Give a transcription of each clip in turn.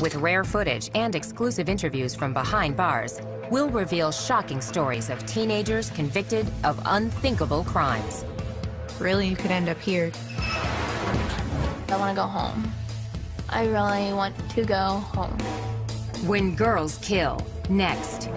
With rare footage and exclusive interviews from behind bars, we'll reveal shocking stories of teenagers convicted of unthinkable crimes. Really, you could end up here. I want to go home. I really want to go home. When Girls Kill, next.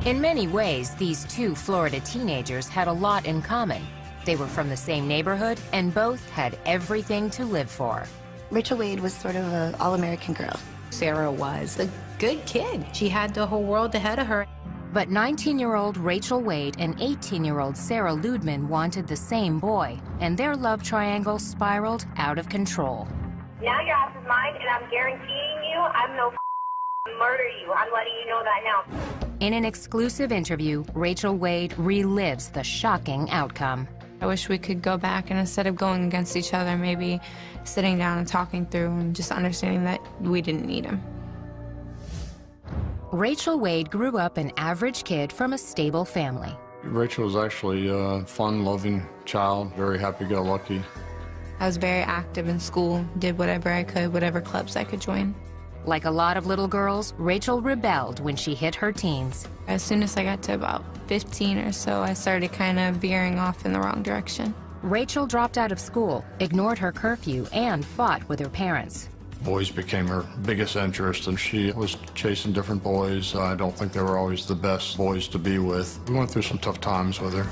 In many ways, these two Florida teenagers had a lot in common. They were from the same neighborhood and both had everything to live for. Rachel Wade was sort of an all-American girl. Sarah was a good kid. She had the whole world ahead of her. But 19-year-old Rachel Wade and 18-year-old Sarah Ludman wanted the same boy, and their love triangle spiraled out of control. Now your ass is mine, and I'm guaranteeing you I'm no murder you. I'm letting you know that now. In an exclusive interview, Rachel Wade relives the shocking outcome. I wish we could go back and instead of going against each other, maybe sitting down and talking through and just understanding that we didn't need him. Rachel Wade grew up an average kid from a stable family. Rachel was actually a fun-loving child, very happy-go-lucky. I was very active in school, did whatever I could, whatever clubs I could join. Like a lot of little girls, Rachel rebelled when she hit her teens. As soon as I got to about 15 or so, I started kind of veering off in the wrong direction. Rachel dropped out of school, ignored her curfew, and fought with her parents. Boys became her biggest interest, and she was chasing different boys. I don't think they were always the best boys to be with. We went through some tough times with her.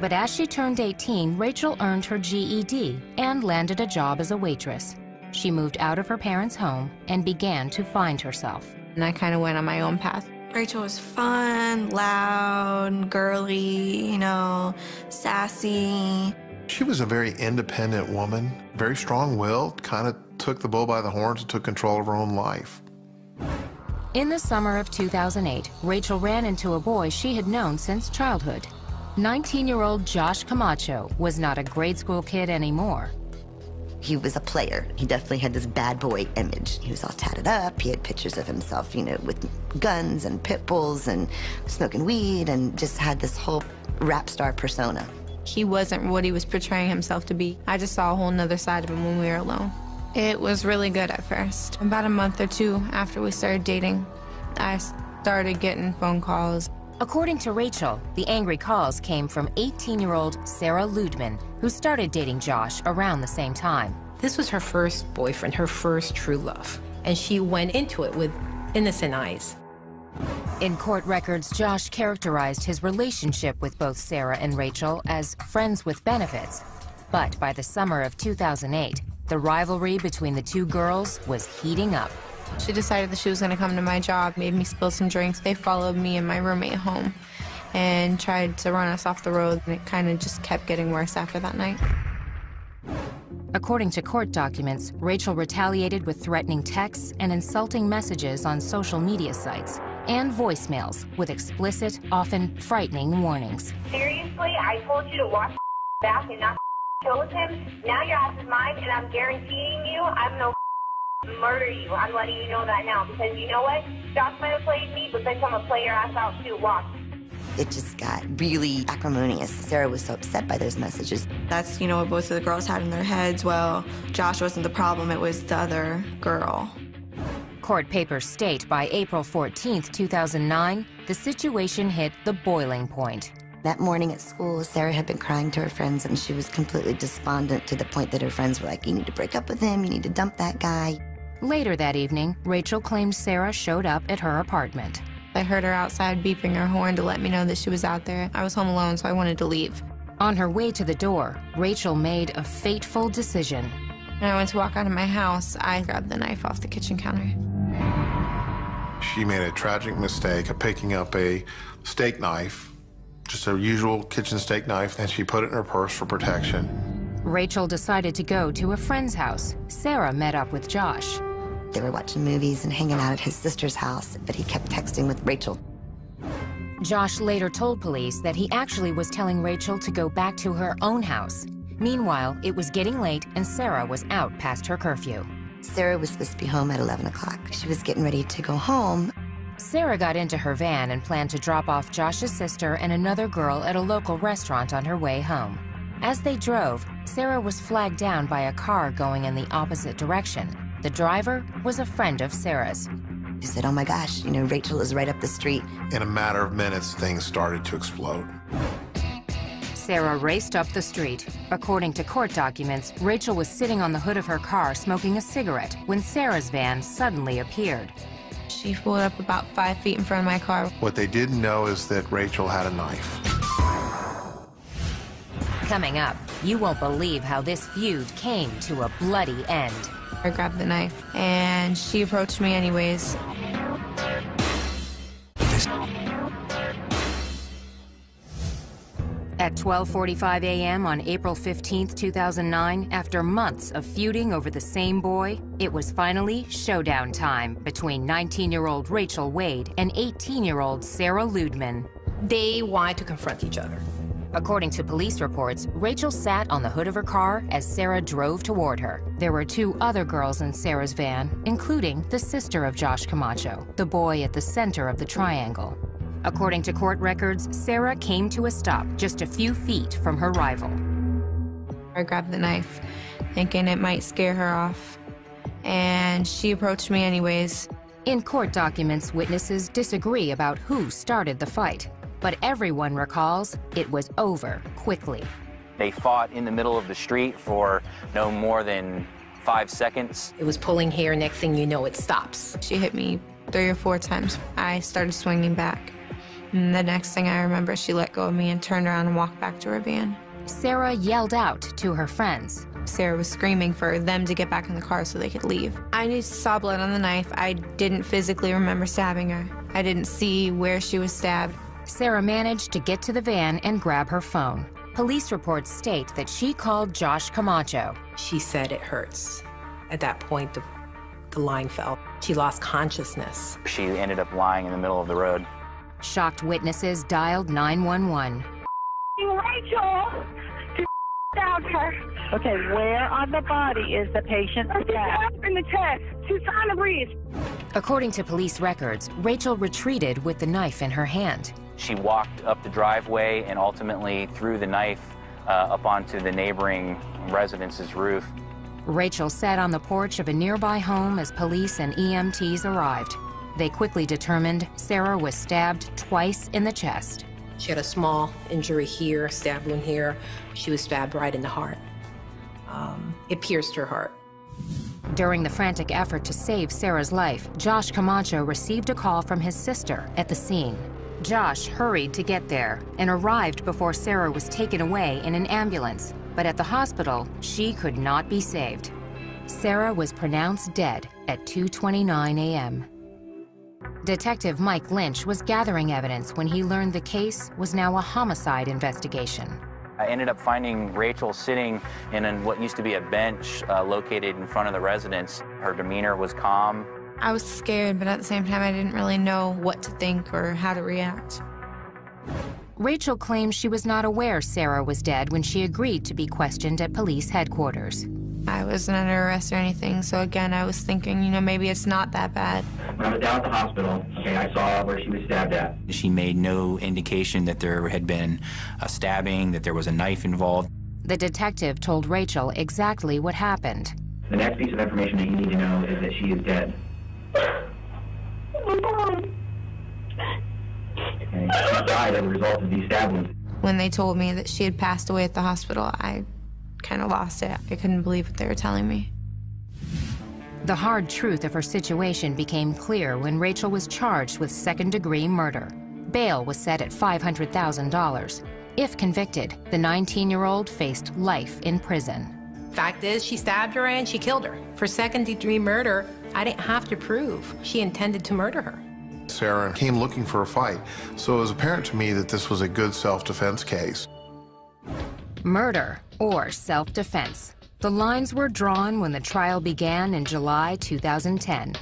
But as she turned 18, Rachel earned her GED and landed a job as a waitress. She moved out of her parents' home and began to find herself. And I kind of went on my own path. Rachel was fun, loud, girly, you know, sassy. She was a very independent woman, very strong-willed, kind of took the bull by the horns and took control of her own life. In the summer of 2008, Rachel ran into a boy she had known since childhood. 19-year-old Josh Camacho was not a grade school kid anymore. He was a player. He definitely had this bad boy image. He was all tatted up. He had pictures of himself, you know, with guns and pit bulls and smoking weed, and just had this whole rap star persona. He wasn't what he was portraying himself to be. I just saw a whole nother side of him when we were alone. It was really good at first. About a month or two after we started dating, I started getting phone calls. According to Rachel, the angry calls came from 18-year-old Sarah Ludman, who started dating Josh around the same time. This was her first boyfriend, her first true love. And she went into it with innocent eyes. In court records, Josh characterized his relationship with both Sarah and Rachel as friends with benefits. But by the summer of 2008, the rivalry between the two girls was heating up. She decided that she was going to come to my job, made me spill some drinks. They followed me and my roommate home and tried to run us off the road, and it kind of just kept getting worse after that night. According to court documents, Rachel retaliated with threatening texts and insulting messages on social media sites and voicemails with explicit, often frightening warnings. Seriously, I told you to wash back and not kill with him. Now your ass is mine, and I'm guaranteeing you I'm no murder you. I'm letting you know that now, because you know what? Josh might have played me, but bitch, I'm gonna play your ass out too. Watch. It just got really acrimonious. Sarah was so upset by those messages. That's, you know, what both of the girls had in their heads. Well, Josh wasn't the problem, it was the other girl. Court papers state by April 14th, 2009, the situation hit the boiling point. That morning at school, Sarah had been crying to her friends, and she was completely despondent to the point that her friends were like, you need to break up with him, you need to dump that guy. Later that evening, Rachel claimed Sarah showed up at her apartment. I heard her outside beeping her horn to let me know that she was out there. I was home alone, so I wanted to leave. On her way to the door, Rachel made a fateful decision. When I went to walk out of my house, I grabbed the knife off the kitchen counter. She made a tragic mistake of picking up a steak knife, just a usual kitchen steak knife, and she put it in her purse for protection. Rachel decided to go to a friend's house. Sarah met up with Josh. They were watching movies and hanging out at his sister's house, but he kept texting with Rachel. Josh later told police that he actually was telling Rachel to go back to her own house. Meanwhile, it was getting late and Sarah was out past her curfew. Sarah was supposed to be home at 11 o'clock. She was getting ready to go home. Sarah got into her van and planned to drop off Josh's sister and another girl at a local restaurant on her way home. As they drove, Sarah was flagged down by a car going in the opposite direction. The driver was a friend of Sarah's. She said, "Oh my gosh, you know, Rachel is right up the street." In a matter of minutes, things started to explode. Sarah raced up the street. According to court documents, Rachel was sitting on the hood of her car smoking a cigarette when Sarah's van suddenly appeared. She pulled up about 5 feet in front of my car. What they didn't know is that Rachel had a knife. Coming up, you won't believe how this feud came to a bloody end. I grabbed the knife, and she approached me anyways. At 12:45 a.m. on April 15, 2009, after months of feuding over the same boy, it was finally showdown time between 19-year-old Rachel Wade and 18-year-old Sarah Ludman. They wanted to confront each other. According to police reports, Rachel sat on the hood of her car as Sarah drove toward her. There were 2 other girls in Sarah's van, including the sister of Josh Camacho, the boy at the center of the triangle. According to court records, Sarah came to a stop just a few feet from her rival. I grabbed the knife, thinking it might scare her off, and she approached me anyways. In court documents, witnesses disagree about who started the fight, but everyone recalls it was over quickly. They fought in the middle of the street for no more than 5 seconds. It was pulling hair. Next thing you know, it stops. She hit me 3 or 4 times. I started swinging back. And the next thing I remember, she let go of me and turned around and walked back to her van. Sarah yelled out to her friends. Sarah was screaming for them to get back in the car so they could leave. I just saw blood on the knife. I didn't physically remember stabbing her. I didn't see where she was stabbed. Sarah managed to get to the van and grab her phone. Police reports state that she called Josh Camacho. She said it hurts. At that point, the line fell. She lost consciousness. She ended up lying in the middle of the road. Shocked witnesses dialed 911. Rachel! Down her. Okay, where on the body is the patient stabbed? In the chest. She's trying to breathe. According to police records, Rachel retreated with the knife in her hand. She walked up the driveway and ultimately threw the knife up onto the neighboring residence's roof. Rachel sat on the porch of a nearby home as police and EMTs arrived. They quickly determined Sarah was stabbed twice in the chest. She had a small injury here, stab wound here. She was stabbed right in the heart. It pierced her heart. During the frantic effort to save Sarah's life, Josh Camacho received a call from his sister at the scene. Josh hurried to get there and arrived before Sarah was taken away in an ambulance. But at the hospital, she could not be saved. Sarah was pronounced dead at 2:29 a.m. Detective Mike Lynch was gathering evidence when he learned the case was now a homicide investigation. I ended up finding Rachel sitting in what used to be a bench located in front of the residence. Her demeanor was calm. I was scared, but at the same time, I didn't really know what to think or how to react. Rachel claims she was not aware Sarah was dead when she agreed to be questioned at police headquarters. I wasn't under arrest or anything, so again, I was thinking, you know, maybe it's not that bad. When I was down at the hospital, okay, I saw where she was stabbed at. She made no indication that there had been a stabbing, that there was a knife involved. The detective told Rachel exactly what happened. The next piece of information that you need to know is that she is dead. And she died as a result of these stab wounds. When they told me that she had passed away at the hospital, I kind of lost it. I couldn't believe what they were telling me. The hard truth of her situation became clear when Rachel was charged with second-degree murder. Bail was set at $500,000. If convicted, the 19-year-old faced life in prison. Fact is, she stabbed her and she killed her. For second-degree murder, I didn't have to prove she intended to murder her. Sarah came looking for a fight, so it was apparent to me that this was a good self-defense case. Murder or self-defense. The lines were drawn when the trial began in July 2010.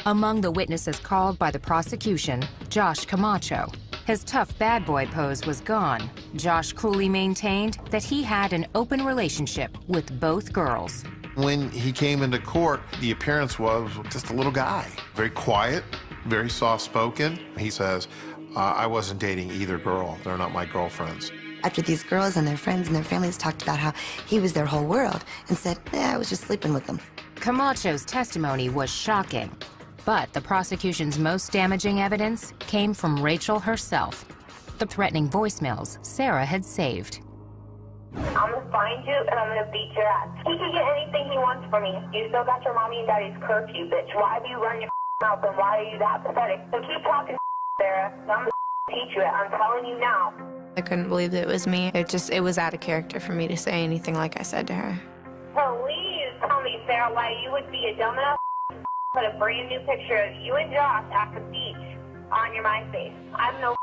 Among the witnesses called by the prosecution, Josh Camacho. His tough bad boy pose was gone. Josh coolly maintained that he had an open relationship with both girls. When he came into court, the appearance was just a little guy. Very quiet, very soft-spoken. He says, I wasn't dating either girl. They're not my girlfriends. After these girls and their friends and their families talked about how he was their whole world and said, I was just sleeping with them. Camacho's testimony was shocking, but the prosecution's most damaging evidence came from Rachel herself, the threatening voicemails Sarah had saved. I'm gonna find you and I'm gonna beat your ass. He can get anything he wants from me. You still got your mommy and daddy's curfew, bitch. Why do you run your mouth and why are you that pathetic? So keep talking, Sarah. I'm gonna teach you it. I'm telling you now. I couldn't believe that it was me. It was out of character for me to say anything like I said to her. Please tell me, Sarah, why you would be a dumbass put a brand new picture of you and Josh at the beach on your MySpace. I'm no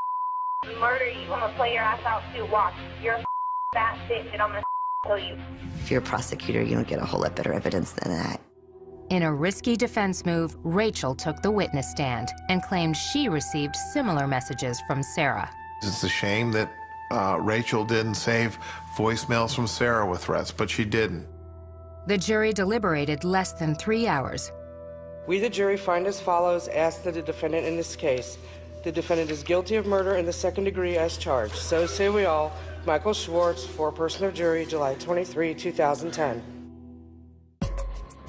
murder you. I'm gonna play your ass out too. Watch. You're a fat bitch and I'm gonna kill you. If you're a prosecutor, you don't get a whole lot better evidence than that. In a risky defense move, Rachel took the witness stand and claimed she received similar messages from Sarah. It's a shame that Rachel didn't save voicemails from Sarah with threats, but she didn't. The jury deliberated less than 3 hours. We, the jury, find as follows: ask that the defendant in this case. The defendant is guilty of murder in the second degree as charged. So say we all. Michael Schwartz, foreperson of jury, July 23, 2010.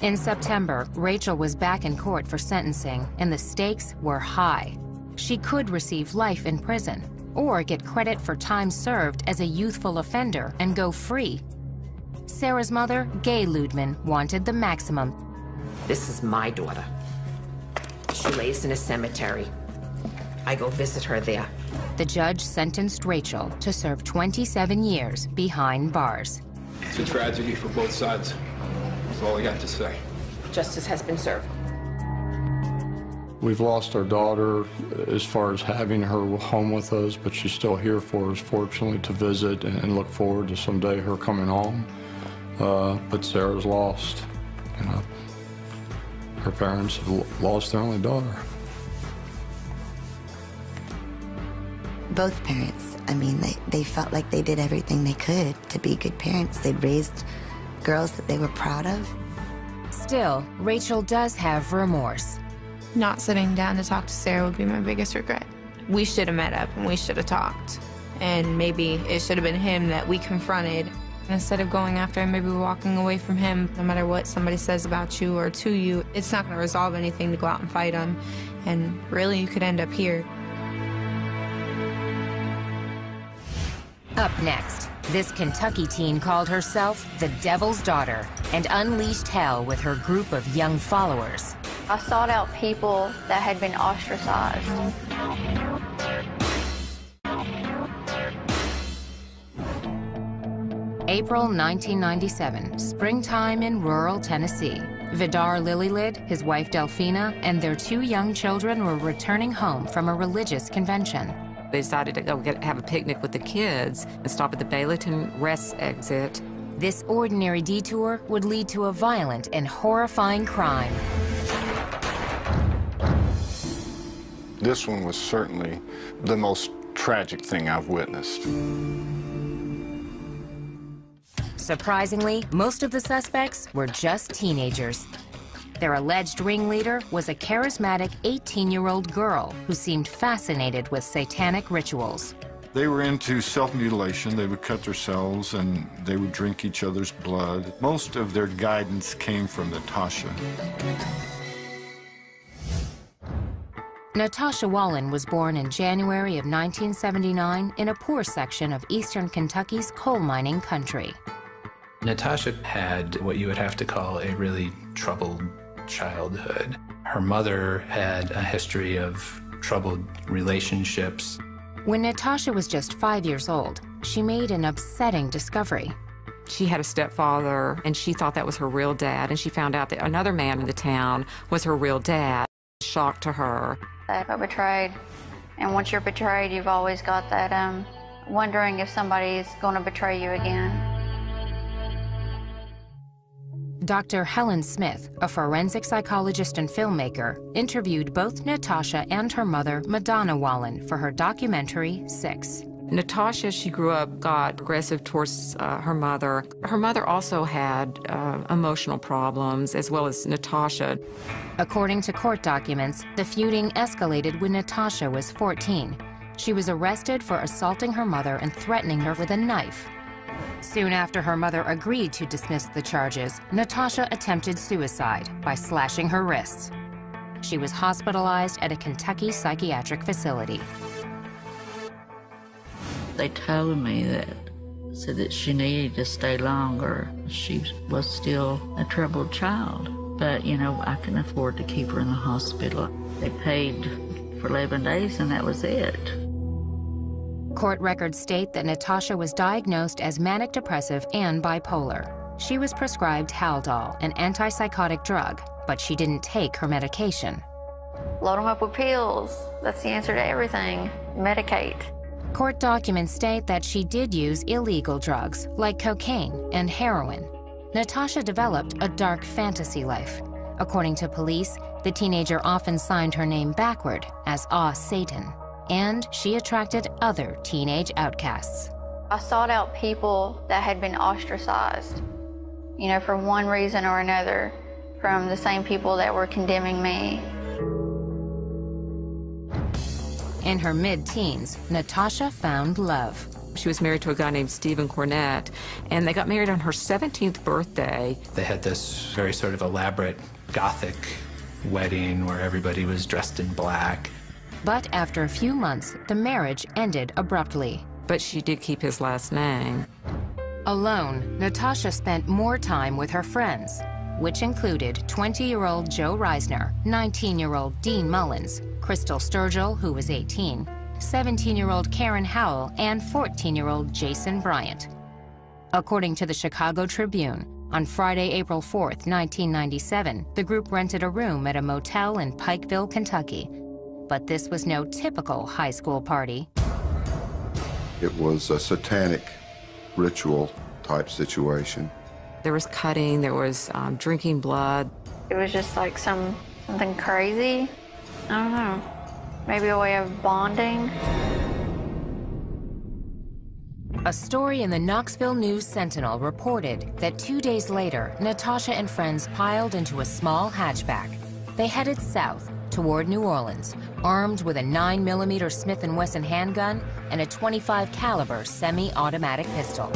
In September, Rachel was back in court for sentencing, and the stakes were high. She could receive life in prison, or get credit for time served as a youthful offender and go free. Sarah's mother, Gay Ludman, wanted the maximum. This is my daughter. She lays in a cemetery. I go visit her there. The judge sentenced Rachel to serve 27 years behind bars. It's a tragedy for both sides. That's all I got to say. Justice has been served. We've lost our daughter as far as having her home with us, but she's still here for us, fortunately, to visit and look forward to someday her coming home. But Sarah's lost. You know, her parents have lost their only daughter. Both parents, I mean, they felt like they did everything they could to be good parents. They'd raised girls that they were proud of. Still, Rachel does have remorse. Not sitting down to talk to Sarah would be my biggest regret. We should have met up and we should have talked. And maybe it should have been him that we confronted. Instead of going after him, maybe walking away from him. No matter what somebody says about you or to you, it's not going to resolve anything to go out and fight him. And really, you could end up here. Up next, this Kentucky teen called herself the Devil's Daughter and unleashed hell with her group of young followers. I sought out people that had been ostracized. April 1997, springtime in rural Tennessee. Vidar Lilylid, his wife Delphina, and their 2 young children were returning home from a religious convention. They decided to go have a picnic with the kids and stop at the Baileyton Rest exit. This ordinary detour would lead to a violent and horrifying crime. This one was certainly the most tragic thing I've witnessed. Surprisingly, most of the suspects were just teenagers. Their alleged ringleader was a charismatic 18-year-old girl who seemed fascinated with satanic rituals. They were into self-mutilation. They would cut themselves and they would drink each other's blood. Most of their guidance came from Natasha. Natasha Wallen was born in January of 1979 in a poor section of eastern Kentucky's coal mining country. Natasha had what you would have to call a really troubled childhood. Her mother had a history of troubled relationships. When Natasha was just 5 years old, she made an upsetting discovery. She had a stepfather, and she thought that was her real dad, and she found out that another man in the town was her real dad. Shock to her. I got betrayed, and once you're betrayed, you've always got that wondering if somebody's going to betray you again. Dr. Helen Smith, a forensic psychologist and filmmaker, interviewed both Natasha and her mother, Madonna Wallen, for her documentary, 6. Natasha, she grew up, got aggressive towards her mother. Her mother also had emotional problems, as well as Natasha. According to court documents, the feuding escalated when Natasha was 14. She was arrested for assaulting her mother and threatening her with a knife. Soon after her mother agreed to dismiss the charges, Natasha attempted suicide by slashing her wrists. She was hospitalized at a Kentucky psychiatric facility. They told me said that she needed to stay longer. She was still a troubled child, but you know, I couldn't afford to keep her in the hospital. They paid for 11 days and that was it. Court records state that Natasha was diagnosed as manic depressive and bipolar. She was prescribed Haldol, an antipsychotic drug, but she didn't take her medication. Load them up with pills. That's the answer to everything. Medicate. Court documents state that she did use illegal drugs like cocaine and heroin. Natasha developed a dark fantasy life. According to police, the teenager often signed her name backward as Satan, and she attracted other teenage outcasts. I sought out people that had been ostracized, you know, for one reason or another, from the same people that were condemning me. In her mid-teens, Natasha found love. She was married to a guy named Stephen Cornett, and they got married on her 17th birthday. They had this very sort of elaborate Gothic wedding where everybody was dressed in black. But after a few months, the marriage ended abruptly. But she did keep his last name. Alone, Natasha spent more time with her friends, which included 20-year-old Joe Reisner, 19-year-old Dean Mullins, Crystal Sturgill, who was 18, 17-year-old Karen Howell, and 14-year-old Jason Bryant. According to the Chicago Tribune, on Friday, April 4th, 1997, the group rented a room at a motel in Pikeville, Kentucky. But this was no typical high school party. It was a satanic ritual type situation. There was cutting, there was drinking blood. It was just like something crazy. I don't know. Maybe a way of bonding. A story in the Knoxville News-Sentinel reported that 2 days later, Natasha and friends piled into a small hatchback. They headed south toward New Orleans, armed with a 9mm Smith & Wesson handgun and a .25 caliber semi-automatic pistol.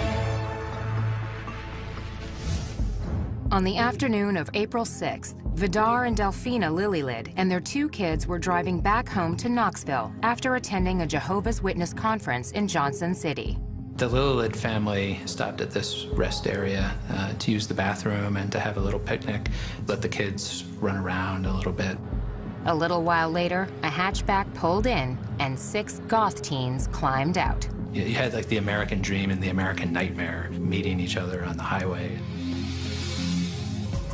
On the afternoon of April 6th, Vidar and Delphina Lillylid and their 2 kids were driving back home to Knoxville after attending a Jehovah's Witness conference in Johnson City. The Lillylid family stopped at this rest area to use the bathroom and to have a little picnic, let the kids run around a little bit. A little while later, a hatchback pulled in and 6 goth teens climbed out. You had like the American dream and the American nightmare meeting each other on the highway.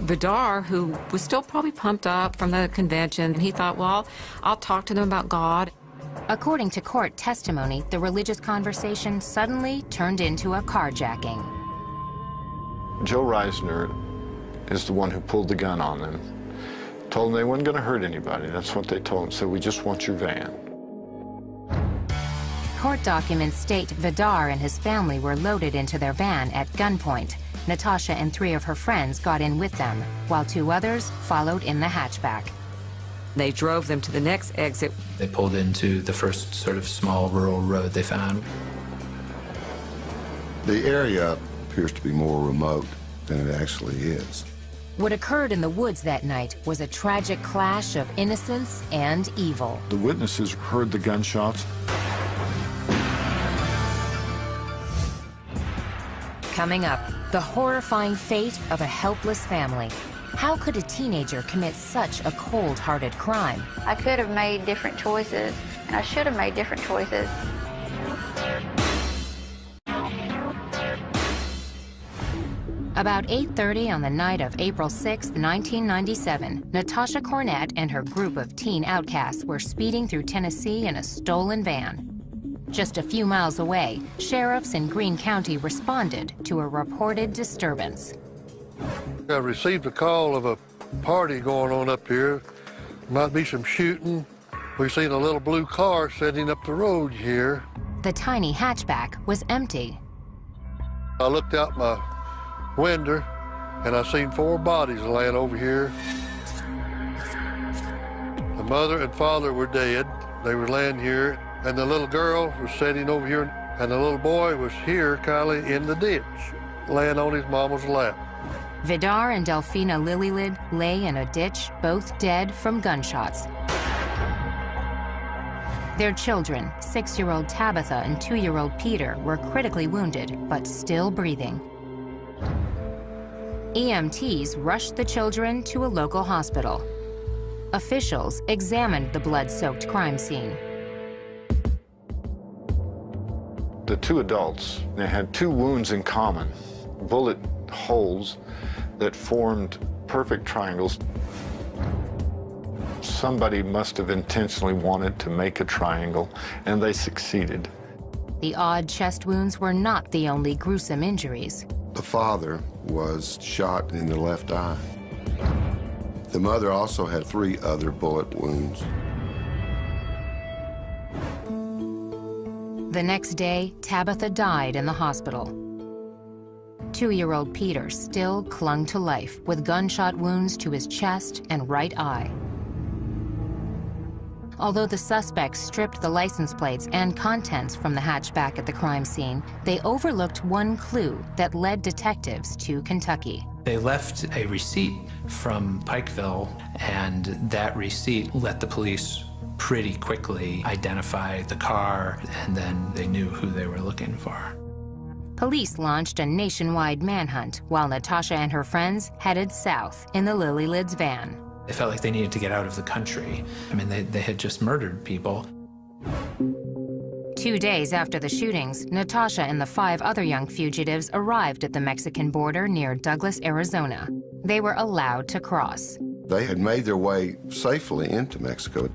Vidar, who was still probably pumped up from the convention, he thought, well, I'll talk to them about God. According to court testimony, the religious conversation suddenly turned into a carjacking. Joe Reisner is the one who pulled the gun on them. Told them they weren't going to hurt anybody. That's what they told him. So we just want your van. Court documents state Vidar and his family were loaded into their van at gunpoint. Natasha and 3 of her friends got in with them, while 2 others followed in the hatchback. They drove them to the next exit. They pulled into the first sort of small rural road they found. The area appears to be more remote than it actually is. What occurred in the woods that night was a tragic clash of innocence and evil. The witnesses heard the gunshots. Coming up, the horrifying fate of a helpless family. How could a teenager commit such a cold-hearted crime? I could have made different choices, and I should have made different choices. About 8:30 on the night of April 6, 1997, Natasha Cornett and her group of teen outcasts were speeding through Tennessee in a stolen van. Just a few miles away, sheriffs in Greene County responded to a reported disturbance. I received a call of a party going on up here. Might be some shooting. We've seen a little blue car setting up the road here. The tiny hatchback was empty. I looked out my window and I seen 4 bodies laying over here. The mother and father were dead. They were laying here, and the little girl was sitting over here, and the little boy was here, Kylie, in the ditch, laying on his mama's lap. Vidar and Delphina Lilylid lay in a ditch, both dead from gunshots. Their children, 6-year-old Tabitha and 2-year-old Peter, were critically wounded, but still breathing. EMTs rushed the children to a local hospital. Officials examined the blood-soaked crime scene. The 2 adults, they had 2 wounds in common, bullet holes that formed perfect triangles. Somebody must have intentionally wanted to make a triangle, and they succeeded. The odd chest wounds were not the only gruesome injuries. The father was shot in the left eye. The mother also had 3 other bullet wounds. The next day, Tabitha died in the hospital. 2-year-old Peter still clung to life with gunshot wounds to his chest and right eye. Although the suspects stripped the license plates and contents from the hatchback at the crime scene, they overlooked one clue that led detectives to Kentucky. They left a receipt from Pikeville, and that receipt let the police pretty quickly identify the car, and then they knew who they were looking for. Police launched a nationwide manhunt while Natasha and her friends headed south in the Lilylids van. They felt like they needed to get out of the country. I mean, they had just murdered people. 2 days after the shootings, Natasha and the 5 other young fugitives arrived at the Mexican border near Douglas, Arizona. They were allowed to cross. They had made their way safely into Mexico.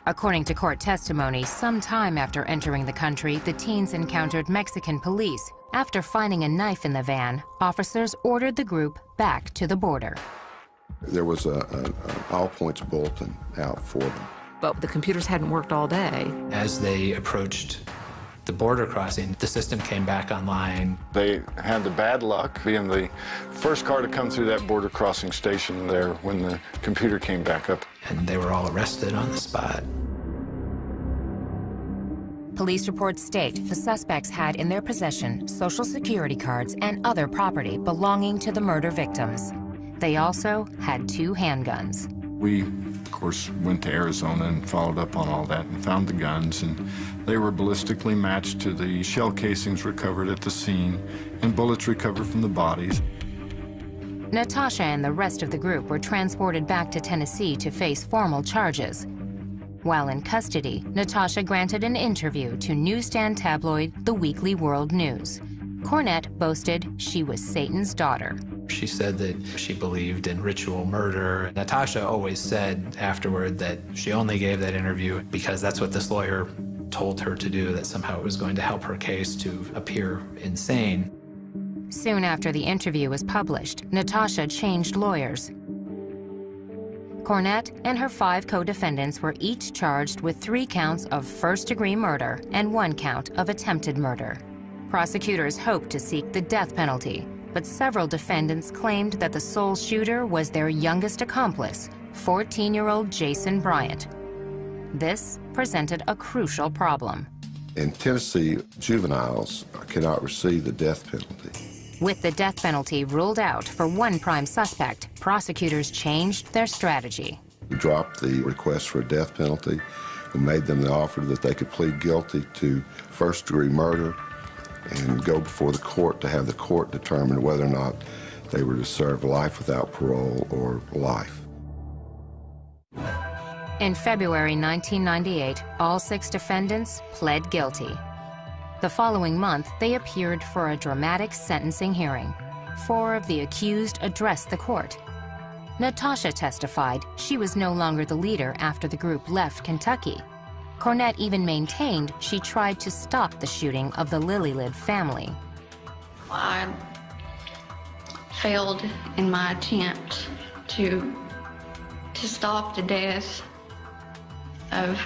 According to court testimony, sometime after entering the country, the teens encountered Mexican police. After finding a knife in the van, officers ordered the group back to the border. There was an all-points bulletin out for them. But the computers hadn't worked all day. As they approached the border crossing, the system came back online. They had the bad luck being the first car to come through that border crossing station there when the computer came back up. And they were all arrested on the spot. Police reports state the suspects had in their possession Social Security cards and other property belonging to the murder victims. They also had 2 handguns. We, of course, went to Arizona and followed up on all that and found the guns, and they were ballistically matched to the shell casings recovered at the scene and bullets recovered from the bodies. Natasha and the rest of the group were transported back to Tennessee to face formal charges. While in custody, Natasha granted an interview to newsstand tabloid The Weekly World News. Cornett boasted she was Satan's daughter. She said that she believed in ritual murder. Natasha always said afterward that she only gave that interview because that's what this lawyer told her to do, that somehow it was going to help her case to appear insane. Soon after the interview was published, Natasha changed lawyers. Cornett and her 5 co-defendants were each charged with 3 counts of first-degree murder and 1 count of attempted murder. Prosecutors hoped to seek the death penalty, but several defendants claimed that the sole shooter was their youngest accomplice, 14-year-old Jason Bryant. This presented a crucial problem. In Tennessee, juveniles cannot receive the death penalty. With the death penalty ruled out for one prime suspect, prosecutors changed their strategy. We dropped the request for a death penalty. We made them the offer that they could plead guilty to first-degree murder and go before the court to have the court determine whether or not they were to serve life without parole or life. In February 1998, all 6 defendants pled guilty. The following month, they appeared for a dramatic sentencing hearing. 4 of the accused addressed the court. Natasha testified she was no longer the leader after the group left Kentucky. Cornett even maintained she tried to stop the shooting of the Lilylid family. I failed in my attempt to stop the death of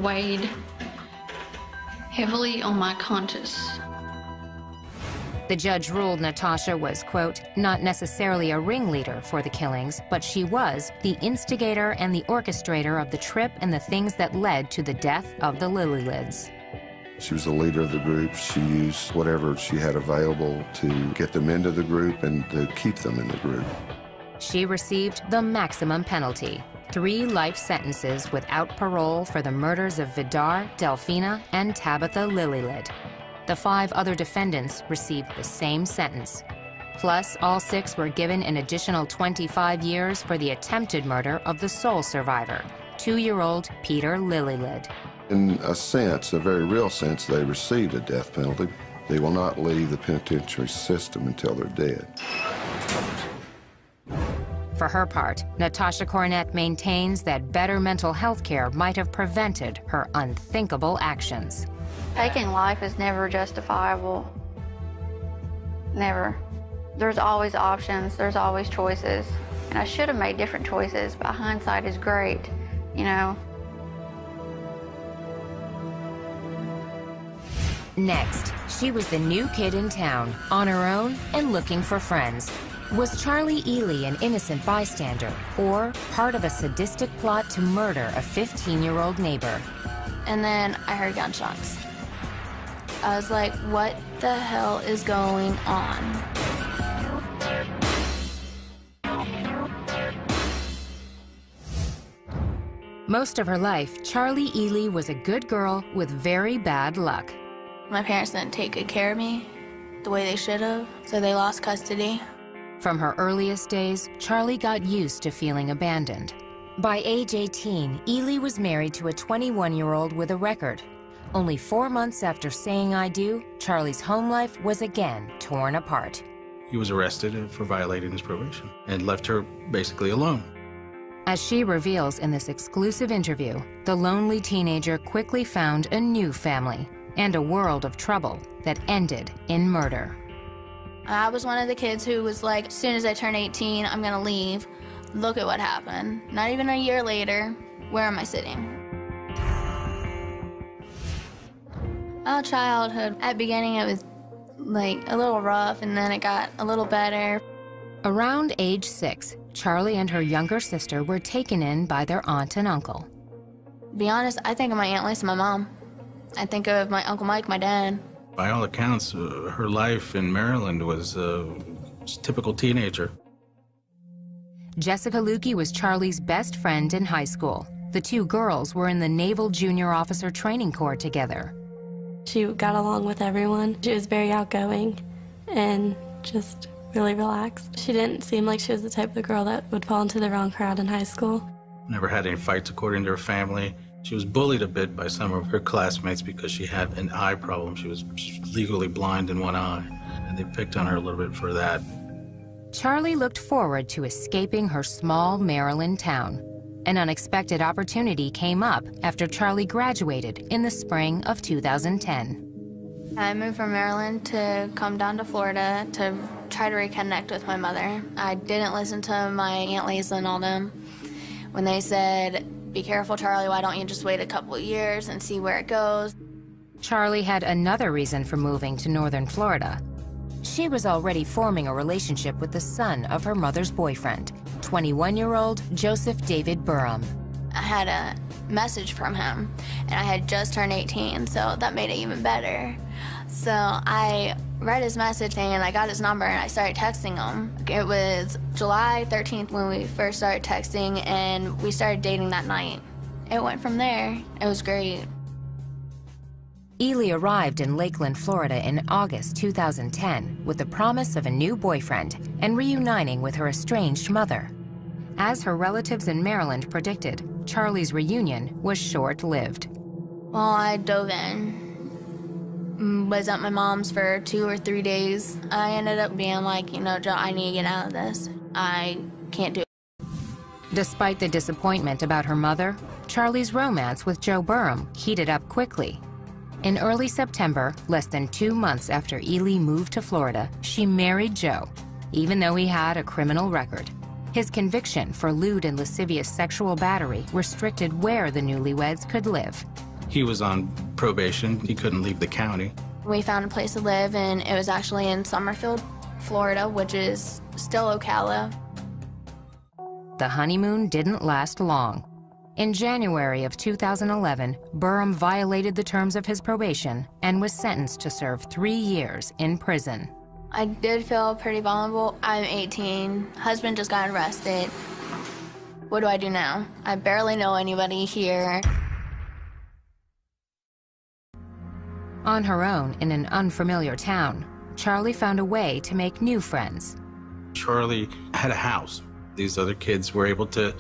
weighed heavily on my conscience. The judge ruled Natasha was, quote, not necessarily a ringleader for the killings, but she was the instigator and the orchestrator of the trip and the things that led to the death of the Lillylids. She was the leader of the group. She used whatever she had available to get them into the group and to keep them in the group. She received the maximum penalty, 3 life sentences without parole for the murders of Vidar, Delfina, and Tabitha Lillylid. The 5 other defendants received the same sentence. Plus, all 6 were given an additional 25 years for the attempted murder of the sole survivor, 2-year-old Peter Lillylid. In a sense, a very real sense, they received a death penalty. They will not leave the penitentiary system until they're dead. For her part, Natasha Cornett maintains that better mental health care might have prevented her unthinkable actions. Taking life is never justifiable. Never. There's always options, there's always choices. And I should have made different choices, but hindsight is great, you know. Next, she was the new kid in town, on her own and looking for friends. Was Charlie Ely an innocent bystander, or part of a sadistic plot to murder a 15-year-old neighbor? And then I heard gunshots. I was like, what the hell is going on? Most of her life, Charlie Ely was a good girl with very bad luck. My parents didn't take good care of me the way they should have, so they lost custody. From her earliest days, Charlie got used to feeling abandoned. By age 18, Ely was married to a 21-year-old with a record. Only 4 months after saying I do, Charlie's home life was again torn apart. He was arrested for violating his probation and left her basically alone. As she reveals in this exclusive interview, the lonely teenager quickly found a new family and a world of trouble that ended in murder. I was one of the kids who was like, as soon as I turn 18, I'm gonna leave. Look at what happened. Not even a year later, where am I sitting? Well, childhood. At the beginning, it was like a little rough, and then it got a little better. Around age 6, Charlie and her younger sister were taken in by their aunt and uncle. To be honest, I think of my Aunt Lisa, my mom. I think of my Uncle Mike, my dad. By all accounts, her life in Maryland was a typical teenager. Jessica Lukey was Charlie's best friend in high school. The 2 girls were in the Naval Junior Officer Training Corps together. She got along with everyone. She was very outgoing and just really relaxed. She didn't seem like she was the type of girl that would fall into the wrong crowd in high school. Never had any fights according to her family. She was bullied a bit by some of her classmates because she had an eye problem. She was legally blind in one eye, and they picked on her a little bit for that. Charlie looked forward to escaping her small Maryland town. An unexpected opportunity came up after Charlie graduated in the spring of 2010. I moved from Maryland to come down to Florida to try to reconnect with my mother. I didn't listen to my Aunt Lisa and all them when they said, be careful, Charlie, why don't you just wait a couple of years and see where it goes? Charlie had another reason for moving to northern Florida. She was already forming a relationship with the son of her mother's boyfriend, 21-year-old Joseph David Burham. I had a message from him, and I had just turned 18, so that made it even better. So I read his message and I got his number and I started texting him. It was July 13th when we first started texting, and we started dating that night. It went from there. It was great. Ely arrived in Lakeland, Florida in August 2010 with the promise of a new boyfriend and reuniting with her estranged mother. As her relatives in Maryland predicted, Charlie's reunion was short-lived. Well, I dove in. Was at my mom's for 2 or 3 days. I ended up being like, you know, Joe, I need to get out of this. I can't do it. Despite the disappointment about her mother, Charlie's romance with Joe Burham heated up quickly. In early September, less than 2 months after Ely moved to Florida, she married Joe, even though he had a criminal record. His conviction for lewd and lascivious sexual battery restricted where the newlyweds could live. He was on probation. He couldn't leave the county. We found a place to live, and it was actually in Summerfield, Florida, which is still Ocala. The honeymoon didn't last long. In January of 2011, Burham violated the terms of his probation and was sentenced to serve 3 years in prison. I did feel pretty vulnerable. I'm 18, husband just got arrested. What do I do now? I barely know anybody here. On her own in an unfamiliar town, Charlie found a way to make new friends. Charlie had a house. These other kids were able to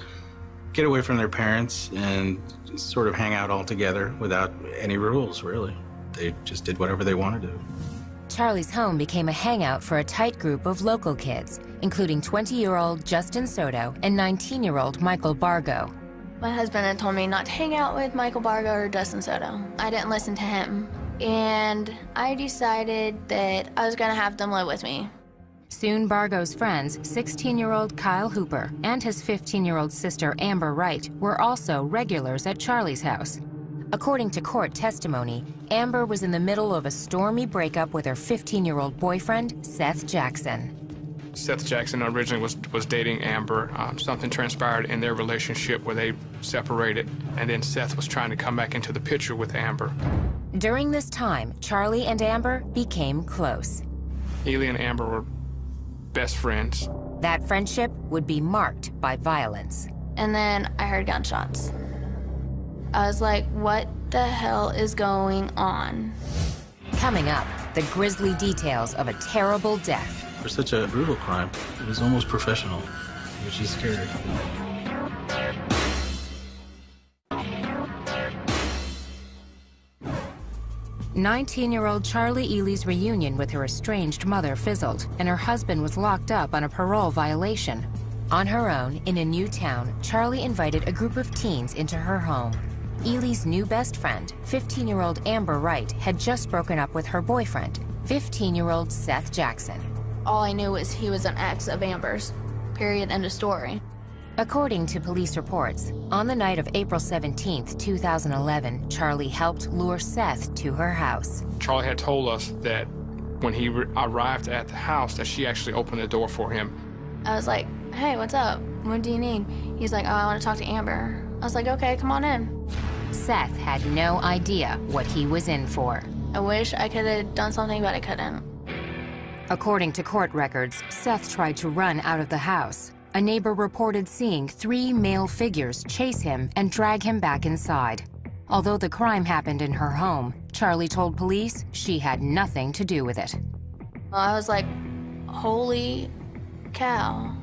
get away from their parents and sort of hang out all together without any rules, really. They just did whatever they wanted to. Charlie's home became a hangout for a tight group of local kids, including 20-year-old Justin Soto and 19-year-old Michael Bargo. My husband had told me not to hang out with Michael Bargo or Justin Soto. I didn't listen to him, and I decided that I was gonna have them live with me. Soon, Bargo's friends, 16-year-old Kyle Hooper and his 15-year-old sister Amber Wright, were also regulars at Charlie's house. According to court testimony, Amber was in the middle of a stormy breakup with her 15-year-old boyfriend, Seth Jackson. Seth Jackson originally was dating Amber. Something transpired in their relationship where they separated, and then Seth was trying to come back into the picture with Amber. During this time, Charlie and Amber became close. Ely and Amber were best friends. That friendship would be marked by violence. And then I heard gunshots. I was like, what the hell is going on? Coming up, the grisly details of a terrible death. For such a brutal crime, it was almost professional, which is scary. 19-year-old Charlie Ely's reunion with her estranged mother fizzled, and her husband was locked up on a parole violation. On her own, in a new town, Charlie invited a group of teens into her home. Ely's new best friend, 15-year-old Amber Wright, had just broken up with her boyfriend, 15-year-old Seth Jackson. All I knew was he was an ex of Amber's. Period. End of story. According to police reports, on the night of April 17, 2011, Charlie helped lure Seth to her house. Charlie had told us that when he arrived at the house that she actually opened the door for him. I was like, hey, what's up? What do you need? He's like, oh, I want to talk to Amber. I was like, okay, come on in. Seth had no idea what he was in for. I wish I could have done something, but I couldn't. According to court records, Seth tried to run out of the house. A neighbor reported seeing 3 male figures chase him and drag him back inside. Although the crime happened in her home, Charlie told police she had nothing to do with it. I was like, holy cow.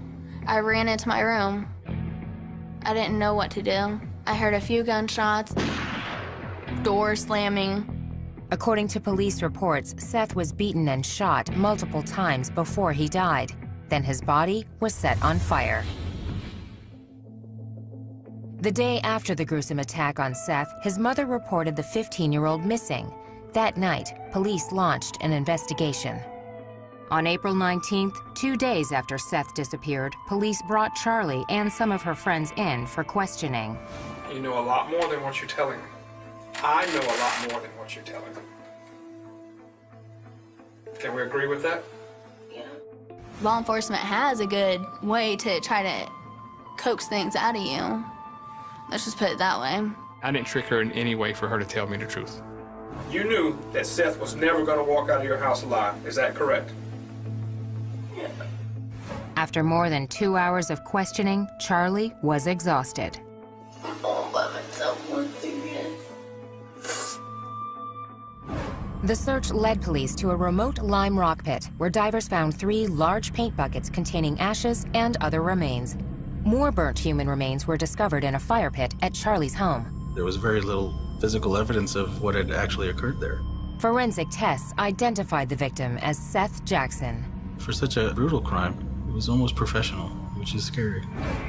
I ran into my room. I didn't know what to do. I heard a few gunshots, door slamming. According to police reports, Seth was beaten and shot multiple times before he died. Then his body was set on fire. The day after the gruesome attack on Seth, his mother reported the 15-year-old missing. That night, police launched an investigation. On April 19th, 2 days after Seth disappeared, police brought Charlie and some of her friends in for questioning. You know a lot more than what you're telling me. I know a lot more than what you're telling me. Can we agree with that? Law enforcement has a good way to try to coax things out of you. Let's just put it that way. I didn't trick her in any way for her to tell me the truth. You knew that Seth was never going to walk out of your house alive. Is that correct? Yeah. After more than 2 hours of questioning, Charlie was exhausted. I'm all by myself once again. The search led police to a remote lime rock pit where divers found 3 large paint buckets containing ashes and other remains. More burnt human remains were discovered in a fire pit at Charlie's home. There was very little physical evidence of what had actually occurred there. Forensic tests identified the victim as Seth Jackson. For such a brutal crime, it was almost professional, which is scary.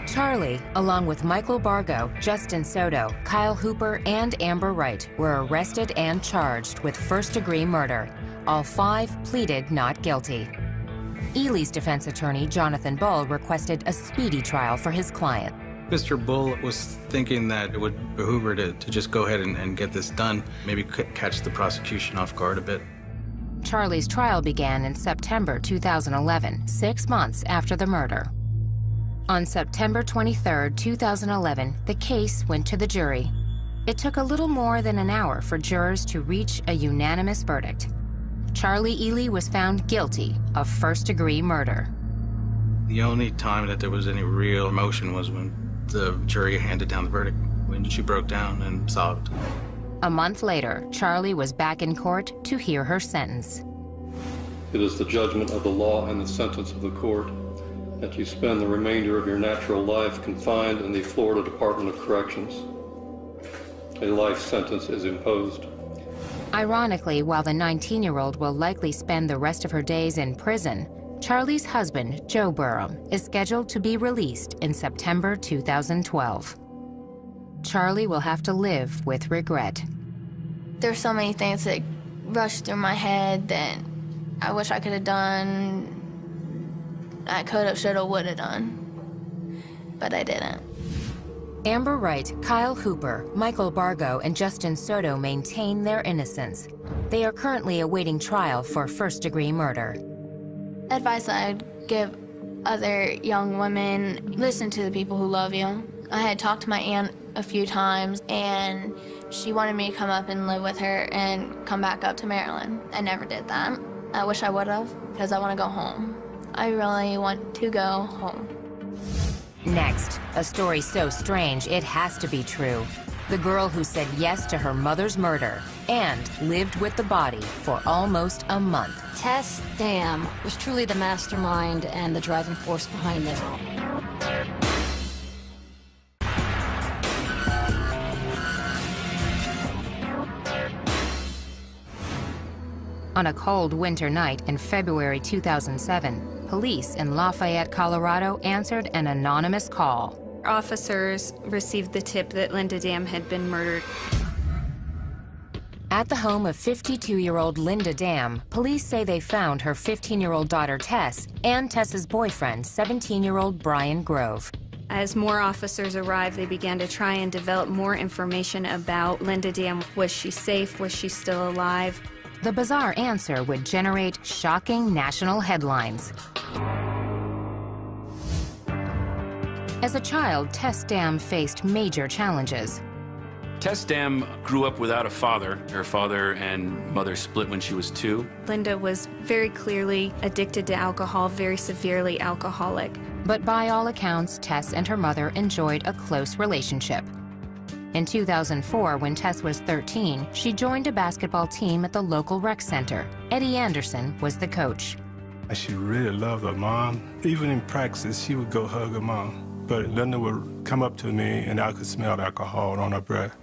Charlie, along with Michael Bargo, Justin Soto, Kyle Hooper, and Amber Wright, were arrested and charged with first-degree murder. All 5 pleaded not guilty. Ely's defense attorney, Jonathan Bull, requested a speedy trial for his client. Mr. Bull was thinking that it would behoove her to just go ahead and get this done, maybe catch the prosecution off guard a bit. Charlie's trial began in September 2011, 6 months after the murder. On September 23, 2011, the case went to the jury. It took a little more than an hour for jurors to reach a unanimous verdict. Charlie Ely was found guilty of first-degree murder. The only time that there was any real emotion was when the jury handed down the verdict, when she broke down and sobbed. A month later, Charlie was back in court to hear her sentence. It is the judgment of the law and the sentence of the court that you spend the remainder of your natural life confined in the Florida Department of Corrections. A life sentence is imposed. Ironically, while the 19-year-old will likely spend the rest of her days in prison, Charlie's husband, Joe Burham, is scheduled to be released in September 2012. Charlie will have to live with regret. There's so many things that rush through my head that I wish I could have done. I could have, should have, would have done, but I didn't. Amber Wright, Kyle Hooper, Michael Bargo, and Justin Soto maintain their innocence. They are currently awaiting trial for first-degree murder. Advice I'd give other young women, listen to the people who love you. I had talked to my aunt a few times, and she wanted me to come up and live with her and come back up to Maryland. I never did that. I wish I would have, because I want to go home. I really want to go home. Next, a story so strange it has to be true. The girl who said yes to her mother's murder and lived with the body for almost a month. Tess Dam was truly the mastermind and the driving force behind this. On a cold winter night in February 2007, police in Lafayette, Colorado answered an anonymous call. Officers received the tip that Linda Dam had been murdered. At the home of 52-year-old Linda Dam, police say they found her 15-year-old daughter Tess and Tess's boyfriend, 17-year-old Brian Grove. As more officers arrived, they began to try and develop more information about Linda Dam. Was she safe? Was she still alive? The bizarre answer would generate shocking national headlines. As a child, Tess Dam faced major challenges. Tess Dam grew up without a father. Her father and mother split when she was 2. Linda was very clearly addicted to alcohol, very severely alcoholic. But by all accounts, Tess and her mother enjoyed a close relationship. In 2004, when Tess was 13, she joined a basketball team at the local rec center. Eddie Anderson was the coach. She really loved her mom. Even in practice, she would go hug her mom. But Linda would come up to me, and I could smell alcohol on her breath.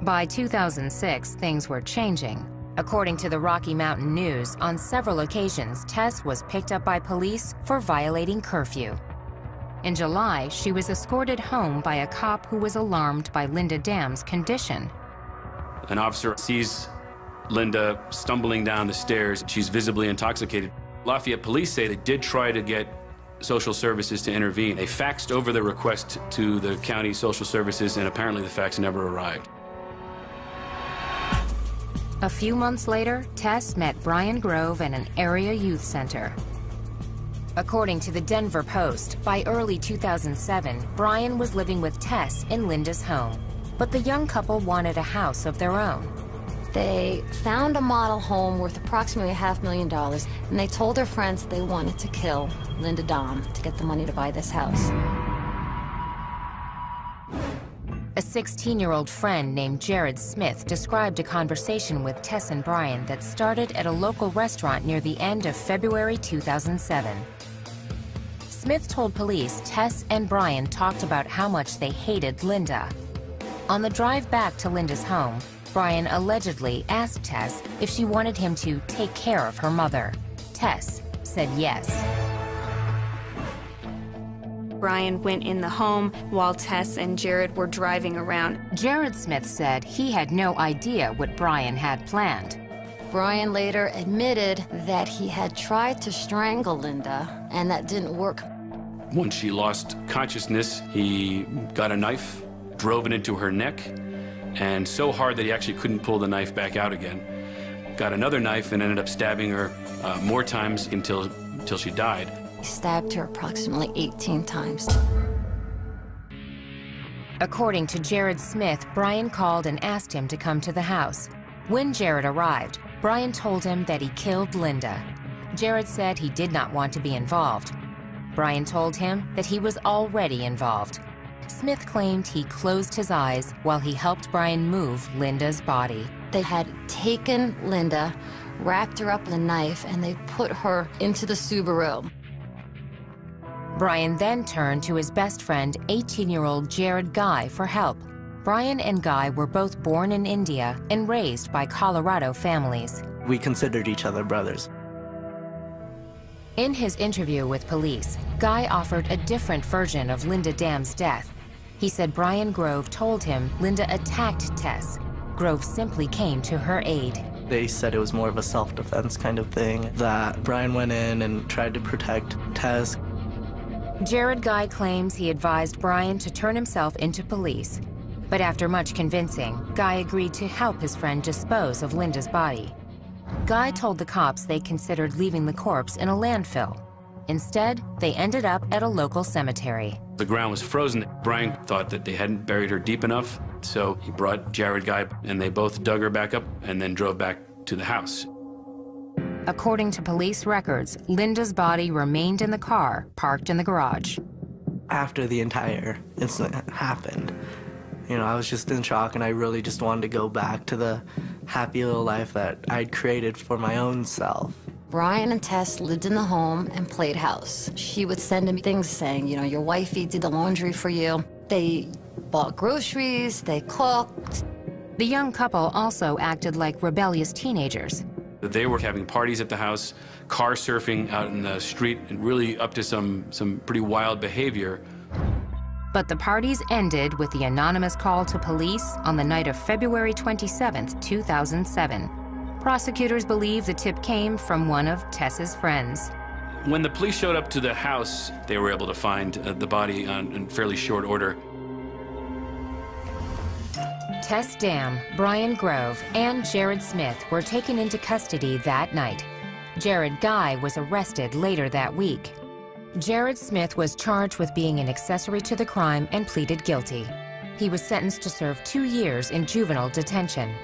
By 2006, things were changing. According to the Rocky Mountain News, on several occasions, Tess was picked up by police for violating curfew. In July, she was escorted home by a cop who was alarmed by Linda Dam's condition. An officer sees Linda stumbling down the stairs. She's visibly intoxicated. Lafayette police say they did try to get social services to intervene. They faxed over the request to the county social services, and apparently the fax never arrived. A few months later, Tess met Brian Grove at an area youth center. According to the Denver Post, by early 2007, Brian was living with Tess in Linda's home. But the young couple wanted a house of their own. They found a model home worth approximately $500,000, and they told their friends they wanted to kill Linda Dam to get the money to buy this house. A 16-year-old friend named Jared Smith described a conversation with Tess and Brian that started at a local restaurant near the end of February 2007. Smith told police Tess and Brian talked about how much they hated Linda. On the drive back to Linda's home, Brian allegedly asked Tess if she wanted him to take care of her mother. Tess said yes. Brian went in the home while Tess and Jared were driving around. Jared Smith said he had no idea what Brian had planned. Brian later admitted that he had tried to strangle Linda, and that didn't work. Once she lost consciousness, he got a knife, drove it into her neck, and so hard that he actually couldn't pull the knife back out again. Got another knife and ended up stabbing her more times until she died. He stabbed her approximately 18 times. According to Jared Smith, Brian called and asked him to come to the house. When Jared arrived, Brian told him that he killed Linda. Jared said he did not want to be involved. Brian told him that he was already involved. Smith claimed he closed his eyes while he helped Brian move Linda's body. They had taken Linda, wrapped her up in a knife, and they put her into the Subaru. Brian then turned to his best friend, 18-year-old Jared Guy, for help. Brian and Guy were both born in India and raised by Colorado families. We considered each other brothers. In his interview with police, Guy offered a different version of Linda Dam's death. He said Brian Grove told him Linda attacked Tess. Grove simply came to her aid. They said it was more of a self-defense kind of thing, that Brian went in and tried to protect Tess. Jared Guy claims he advised Brian to turn himself into police. But after much convincing, Guy agreed to help his friend dispose of Linda's body. Guy told the cops they considered leaving the corpse in a landfill. Instead, they ended up at a local cemetery. The ground was frozen. Brian thought that they hadn't buried her deep enough, so he brought Jared Guy, and they both dug her back up and then drove back to the house. According to police records, Linda's body remained in the car parked in the garage. After the entire incident happened, I was just in shock, and I really just wanted to go back to the happy little life that I'd created for my own self. Brian and Tess lived in the home and played house. She would send him things saying, your wifey did the laundry for you. They bought groceries, they cooked. The young couple also acted like rebellious teenagers. They were having parties at the house, car surfing out in the street, and really up to some pretty wild behavior. But the parties ended with the anonymous call to police on the night of February 27, 2007. Prosecutors believe the tip came from one of Tess's friends. When the police showed up to the house, they were able to find the body in fairly short order. Tess Dam, Brian Grove, and Jared Smith were taken into custody that night. Jared Guy was arrested later that week. Jared Smith was charged with being an accessory to the crime and pleaded guilty. He was sentenced to serve 2 years in juvenile detention.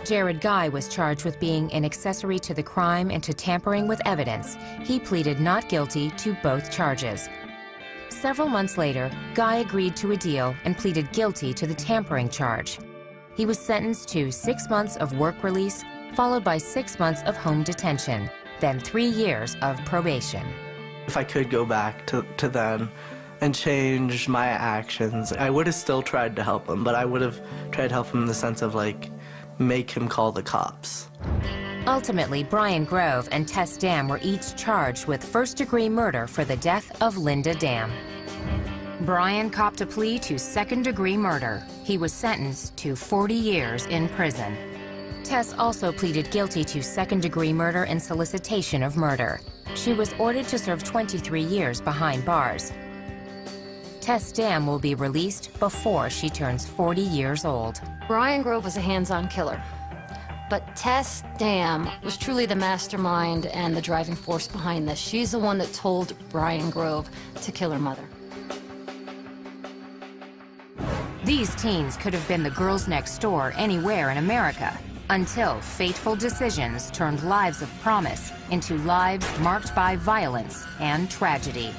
Jared Guy was charged with being an accessory to the crime and to tampering with evidence. He pleaded not guilty to both charges. Several months later, Guy agreed to a deal and pleaded guilty to the tampering charge. He was sentenced to 6 months of work release, followed by 6 months of home detention, then 3 years of probation. If I could go back to then and change my actions, I would have still tried to help him, but I would have tried to help him in the sense of, make him call the cops. Ultimately, Brian Grove and Tess Dam were each charged with first-degree murder for the death of Linda Dam. Brian copped a plea to second-degree murder. He was sentenced to 40 years in prison. Tess also pleaded guilty to second-degree murder and solicitation of murder. She was ordered to serve 23 years behind bars. Tess Dam will be released before she turns 40 years old. Brian Grove was a hands-on killer, but Tess Dam was truly the mastermind and the driving force behind this. She's the one that told Brian Grove to kill her mother. These teens could have been the girls next door anywhere in America, until fateful decisions turned lives of promise into lives marked by violence and tragedy.